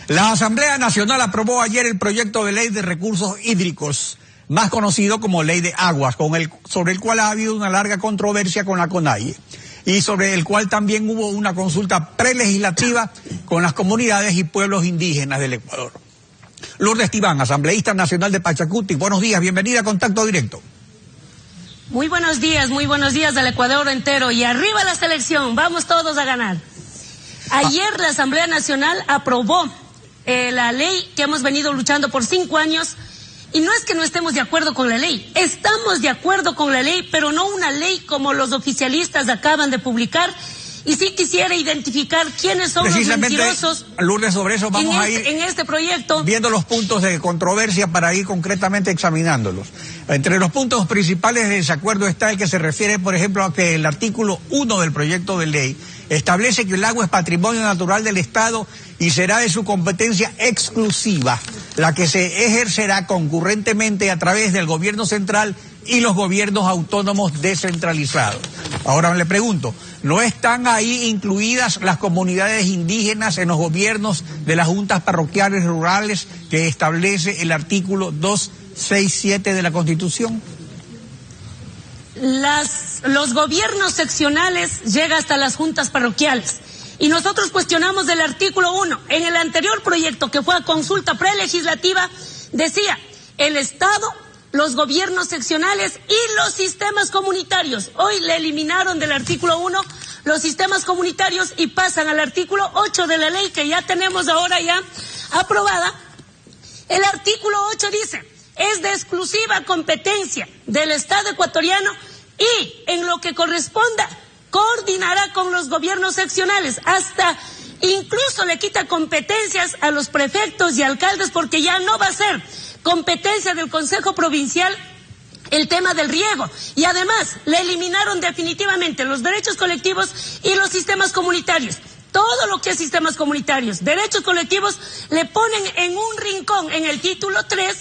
La Asamblea Nacional aprobó ayer el proyecto de ley de recursos hídricos, más conocido como Ley de Aguas, sobre el cual ha habido una larga controversia con la CONAIE y sobre el cual también hubo una consulta prelegislativa con las comunidades y pueblos indígenas del Ecuador. Lourdes Tibán, asambleísta nacional de Pachacuti, buenos días, bienvenida a Contacto Directo. Muy buenos días al Ecuador entero y arriba la selección, vamos todos a ganar. Ayer la Asamblea Nacional aprobó la ley que hemos venido luchando por 5 años, y no es que no estemos de acuerdo con la ley, estamos de acuerdo con la ley, pero no una ley como los oficialistas acaban de publicar. Y sí quisiera identificar quiénes son los mentirosos. Lourdes, sobre eso vamos a ir en este proyecto, viendo los puntos de controversia para ir concretamente examinándolos. Entre los puntos principales de desacuerdo está el que se refiere, por ejemplo, a que el artículo 1 del proyecto de ley establece que el agua es patrimonio natural del Estado y será de su competencia exclusiva, la que se ejercerá concurrentemente a través del gobierno central y los gobiernos autónomos descentralizados. Ahora le pregunto, ¿no están ahí incluidas las comunidades indígenas en los gobiernos de las juntas parroquiales rurales que establece el artículo 267 de la Constitución? Los gobiernos seccionales llegan hasta las juntas parroquiales. Y nosotros cuestionamos el artículo 1. En el anterior proyecto, que fue a consulta prelegislativa, decía, el Estado, los gobiernos seccionales y los sistemas comunitarios. Hoy le eliminaron del artículo 1 los sistemas comunitarios y pasan al artículo 8 de la ley que ya tenemos ahora ya aprobada. El artículo 8 dice, es de exclusiva competencia del Estado ecuatoriano y en lo que corresponda coordinará con los gobiernos seccionales, hasta incluso le quita competencias a los prefectos y alcaldes porque ya no va a ser competencia del Consejo Provincial el tema del riego, y además le eliminaron definitivamente los derechos colectivos y los sistemas comunitarios. Todo lo que es sistemas comunitarios, derechos colectivos, le ponen en un rincón en el título 3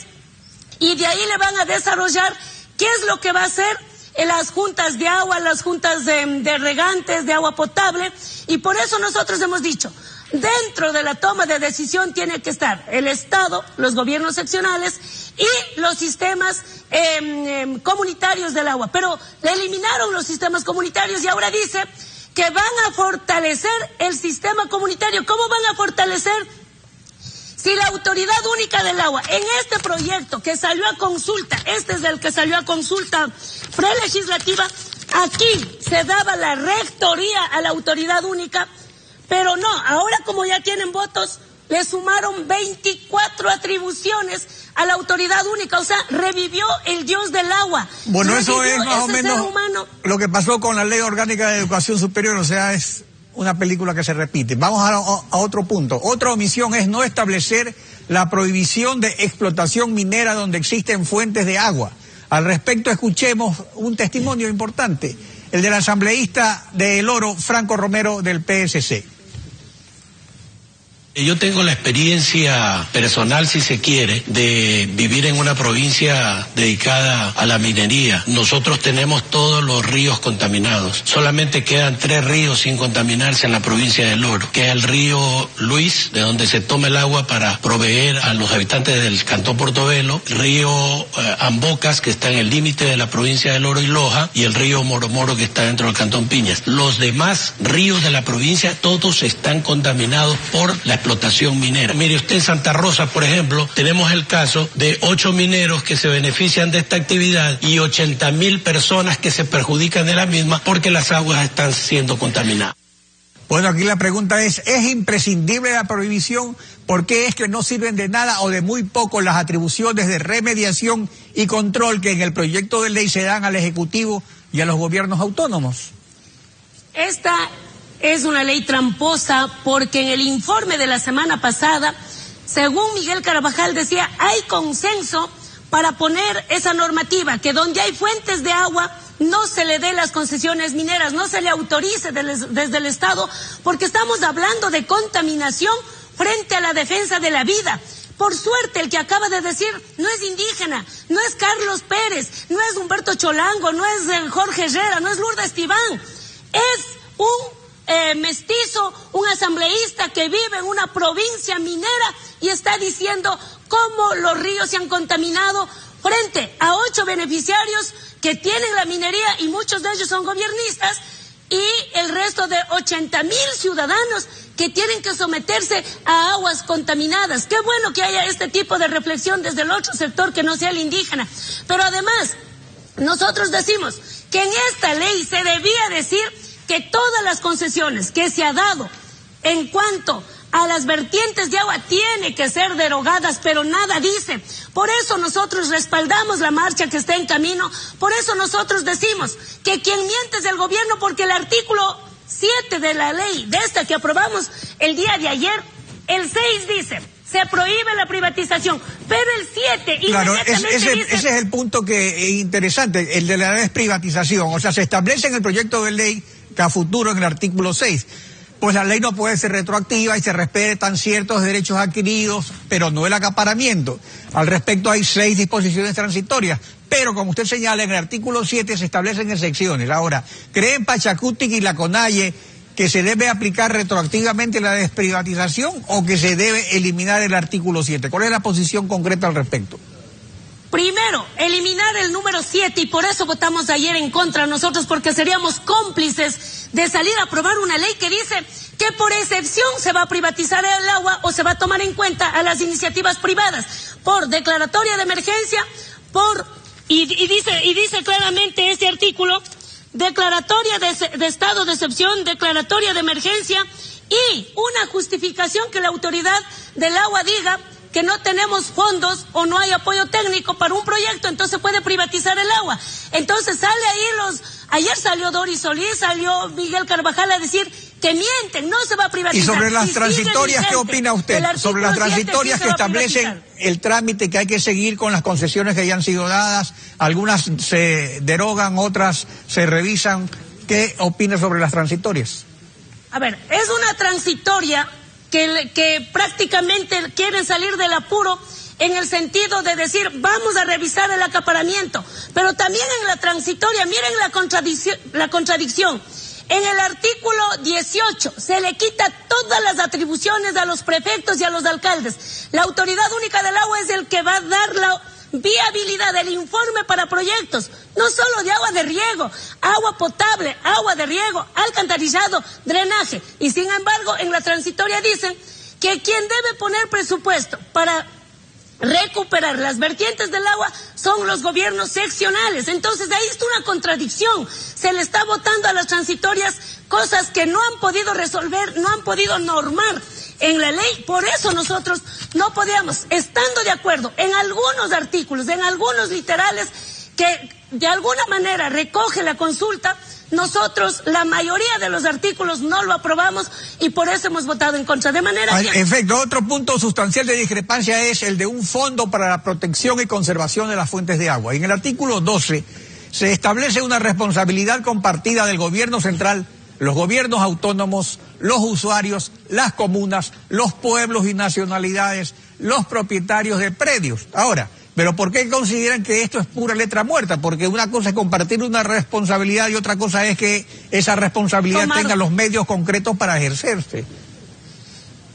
y de ahí le van a desarrollar qué es lo que va a hacer en las juntas de agua, las juntas de regantes, de agua potable, y por eso nosotros hemos dicho, dentro de la toma de decisión tiene que estar el Estado, los gobiernos seccionales y los sistemas comunitarios del agua. Pero le eliminaron los sistemas comunitarios y ahora dice que van a fortalecer el sistema comunitario. ¿Cómo van a fortalecer? Si la Autoridad Única del Agua, en este proyecto que salió a consulta, este es el que salió a consulta prelegislativa, aquí se daba la rectoría a la Autoridad Única, pero no, ahora como ya tienen votos, le sumaron 24 atribuciones a la Autoridad Única, o sea, revivió el dios del agua. Bueno, eso es más o menos lo que pasó con la Ley Orgánica de Educación Superior, o sea, es una película que se repite. Vamos a otro punto. Otra omisión es no establecer la prohibición de explotación minera donde existen fuentes de agua. Al respecto, escuchemos un testimonio importante, el del asambleísta de El Oro, Franco Romero, del PSC. Yo tengo la experiencia personal, si se quiere, de vivir en una provincia dedicada a la minería. Nosotros tenemos todos los ríos contaminados. Solamente quedan 3 ríos sin contaminarse en la provincia del Oro, que es el río Luis, de donde se toma el agua para proveer a los habitantes del Cantón Portobelo, el río Ambocas, que está en el límite de la provincia del Oro y Loja, y el río Moromoro, que está dentro del Cantón Piñas. Los demás ríos de la provincia, todos están contaminados por la explotación minera. Mire usted, en Santa Rosa, por ejemplo, tenemos el caso de 8 mineros que se benefician de esta actividad y 80.000 personas que se perjudican de la misma porque las aguas están siendo contaminadas. Bueno, aquí la pregunta ¿es imprescindible la prohibición? ¿Por qué es que no sirven de nada o de muy poco las atribuciones de remediación y control que en el proyecto de ley se dan al Ejecutivo y a los gobiernos autónomos? Esta es una ley tramposa porque en el informe de la semana pasada, según Miguel Carvajal decía, hay consenso para poner esa normativa, que donde hay fuentes de agua no se le dé las concesiones mineras, no se le autorice desde el Estado, porque estamos hablando de contaminación frente a la defensa de la vida. Por suerte, el que acaba de decir no es indígena, no es Carlos Pérez, no es Humberto Cholango, no es Jorge Herrera, no es Lourdes Tibán, es un mestizo, un asambleísta que vive en una provincia minera y está diciendo cómo los ríos se han contaminado frente a 8 beneficiarios que tienen la minería y muchos de ellos son gobiernistas y el resto de 80,000 ciudadanos que tienen que someterse a aguas contaminadas. Qué bueno que haya este tipo de reflexión desde el otro sector que no sea el indígena. Pero además, nosotros decimos que en esta ley se debía decir que todas las concesiones que se ha dado en cuanto a las vertientes de agua tiene que ser derogadas, pero nada dice. Por eso nosotros respaldamos la marcha que está en camino, por eso nosotros decimos que quien miente es el gobierno, porque el artículo 7 de la ley, de esta que aprobamos el día de ayer, el 6 dice, se prohíbe la privatización, pero el 7 claro, inmediatamente ese es el punto que es interesante, el de la desprivatización. O sea, se establece en el proyecto de ley que a futuro en el artículo 6, pues la ley no puede ser retroactiva y se respetan ciertos derechos adquiridos, pero no el acaparamiento. Al respecto hay 6 disposiciones transitorias, pero como usted señala, en el artículo 7 se establecen excepciones. Ahora, ¿creen Pachacutic y la CONAIE que se debe aplicar retroactivamente la desprivatización o que se debe eliminar el artículo 7? ¿Cuál es la posición concreta al respecto? Primero, eliminar el número 7 y por eso votamos ayer en contra nosotros, porque seríamos cómplices de salir a aprobar una ley que dice que por excepción se va a privatizar el agua o se va a tomar en cuenta a las iniciativas privadas por declaratoria de emergencia, y dice claramente ese artículo, declaratoria de estado de excepción, declaratoria de emergencia y una justificación que la autoridad del agua diga que no tenemos fondos o no hay apoyo técnico para un proyecto, entonces puede privatizar el agua. Entonces sale ahí ayer salió Doris Solís, salió Miguel Carvajal a decir que mienten, no se va a privatizar. Y sobre las transitorias, ¿qué opina usted? Sobre las transitorias que establecen el trámite que hay que seguir con las concesiones que ya han sido dadas, algunas se derogan, otras se revisan. ¿Qué opina sobre las transitorias? A ver, es una transitoria que prácticamente quieren salir del apuro en el sentido de decir vamos a revisar el acaparamiento, pero también en la transitoria, miren la contradicción. En el artículo 18 se le quita todas las atribuciones a los prefectos y a los alcaldes. La Autoridad Única del Agua es el que va a dar la viabilidad del informe para proyectos, no solo de agua de riego, agua potable, agua de riego, alcantarillado, drenaje. Y sin embargo, en la transitoria dicen que quien debe poner presupuesto para recuperar las vertientes del agua son los gobiernos seccionales. Entonces ahí está una contradicción. Se le está votando a las transitorias cosas que no han podido resolver, no han podido normar en la ley. Por eso nosotros no podíamos, estando de acuerdo en algunos artículos, en algunos literales que de alguna manera recoge la consulta, nosotros la mayoría de los artículos no lo aprobamos y por eso hemos votado en contra. De manera que... En efecto, otro punto sustancial de discrepancia es el de un fondo para la protección y conservación de las fuentes de agua. En el artículo 12 se establece una responsabilidad compartida del gobierno central, los gobiernos autónomos, los usuarios, las comunas, los pueblos y nacionalidades, los propietarios de predios. Ahora, ¿pero por qué consideran que esto es pura letra muerta? Porque una cosa es compartir una responsabilidad y otra cosa es que esa responsabilidad tenga los medios concretos para ejercerse.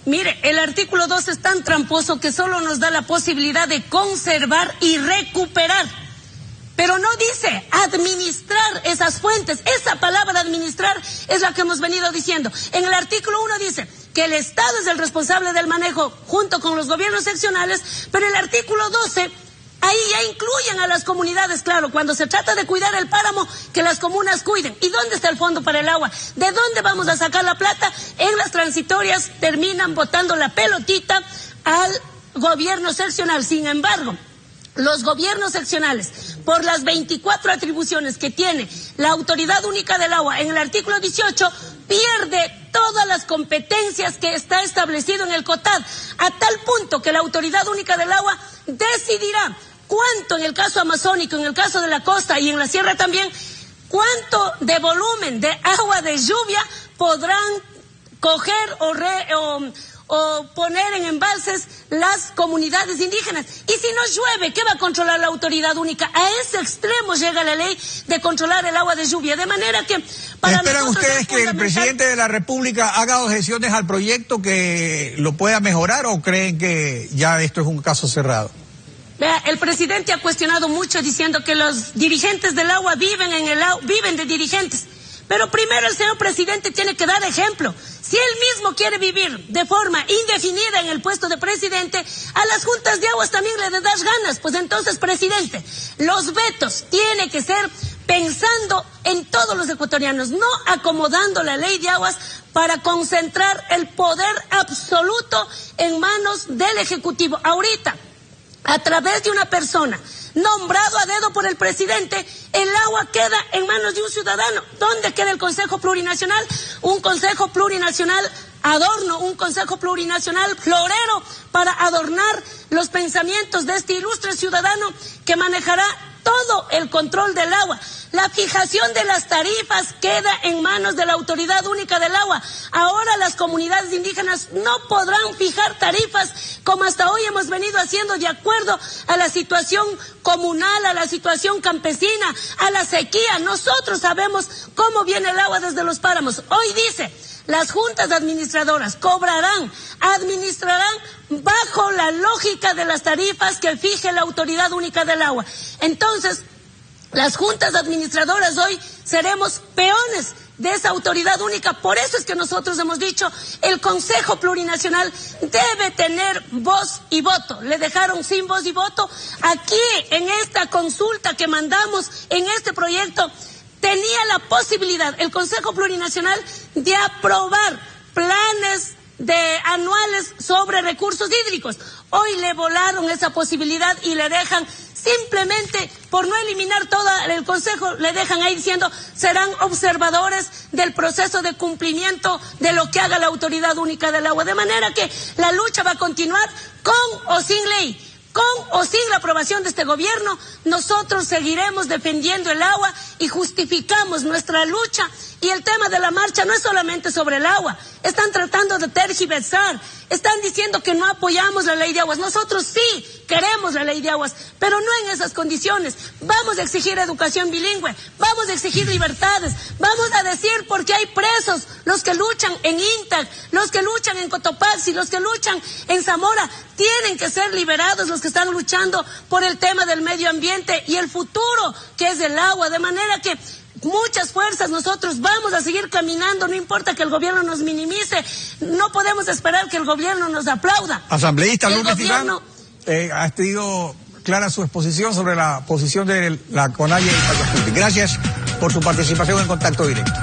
Mire, el artículo 2 es tan tramposo que solo nos da la posibilidad de conservar y recuperar, pero no dice administrar esas fuentes. Esa palabra administrar es la que hemos venido diciendo. En el artículo 1 dice que el Estado es el responsable del manejo junto con los gobiernos seccionales, pero el artículo 12... ahí ya incluyen a las comunidades, claro, cuando se trata de cuidar el páramo, que las comunas cuiden. ¿Y dónde está el fondo para el agua? ¿De dónde vamos a sacar la plata? En las transitorias terminan botando la pelotita al gobierno seccional. Sin embargo, los gobiernos seccionales, por las 24 atribuciones que tiene la Autoridad Única del Agua en el artículo 18, pierde todas las competencias que está establecido en el COTAD, a tal punto que la Autoridad Única del Agua decidirá cuánto en el caso amazónico, en el caso de la costa y en la sierra también, cuánto de volumen de agua de lluvia podrán coger o poner en embalses las comunidades indígenas. Y si no llueve, ¿qué va a controlar la autoridad única? A ese extremo llega la ley de controlar el agua de lluvia, de manera que para ¿Esperan nosotros ustedes es que el presidente de la República haga objeciones al proyecto que lo pueda mejorar o creen que ya esto es un caso cerrado? Vea, el presidente ha cuestionado mucho diciendo que los dirigentes del agua viven de dirigentes. Pero primero el señor presidente tiene que dar ejemplo. Si él mismo quiere vivir de forma indefinida en el puesto de presidente, a las juntas de aguas también le das ganas. Pues entonces, presidente, los vetos tienen que ser pensando en todos los ecuatorianos, no acomodando la ley de aguas para concentrar el poder absoluto en manos del Ejecutivo. Ahorita, a través de una persona nombrado a dedo por el presidente, el agua queda en manos de un ciudadano. ¿Dónde queda el Consejo Plurinacional? Un Consejo Plurinacional adorno, un Consejo Plurinacional florero para adornar los pensamientos de este ilustre ciudadano que manejará todo el control del agua. La fijación de las tarifas queda en manos de la Autoridad Única del Agua. Ahora las comunidades indígenas no podrán fijar tarifas como hasta hoy hemos venido haciendo de acuerdo a la situación comunal, a la situación campesina, a la sequía. Nosotros sabemos cómo viene el agua desde los páramos. Hoy dice, las juntas administradoras administrarán bajo la lógica de las tarifas que fije la Autoridad Única del Agua. Entonces, las juntas administradoras hoy seremos peones de esa autoridad única. Por eso es que nosotros hemos dicho, el Consejo Plurinacional debe tener voz y voto. Le dejaron sin voz y voto. Aquí, en esta consulta que mandamos, en este proyecto, tenía la posibilidad el Consejo Plurinacional de aprobar planes anuales sobre recursos hídricos. Hoy le volaron esa posibilidad y le dejan simplemente, por no eliminar todo el Consejo, le dejan ahí diciendo serán observadores del proceso de cumplimiento de lo que haga la Autoridad Única del Agua. De manera que la lucha va a continuar con o sin ley. Con o sin la aprobación de este gobierno, nosotros seguiremos defendiendo el agua y justificamos nuestra lucha. Y el tema de la marcha no es solamente sobre el agua. Están tratando de tergiversar. Están diciendo que no apoyamos la ley de aguas. Nosotros sí queremos la ley de aguas, pero no en esas condiciones. Vamos a exigir educación bilingüe, vamos a exigir libertades, vamos a decir por qué hay presos, los que luchan en INTAC, los que luchan en Cotopaxi, los que luchan en Zamora. Tienen que ser liberados los que están luchando por el tema del medio ambiente y el futuro, que es el agua. De manera que muchas fuerzas nosotros vamos a seguir caminando, no importa que el gobierno nos minimice, no podemos esperar que el gobierno nos aplauda. Asambleísta Lourdes Iván, ha tenido clara su exposición sobre la posición de la CONAIE y Pachacuti. Gracias por su participación en Contacto Directo.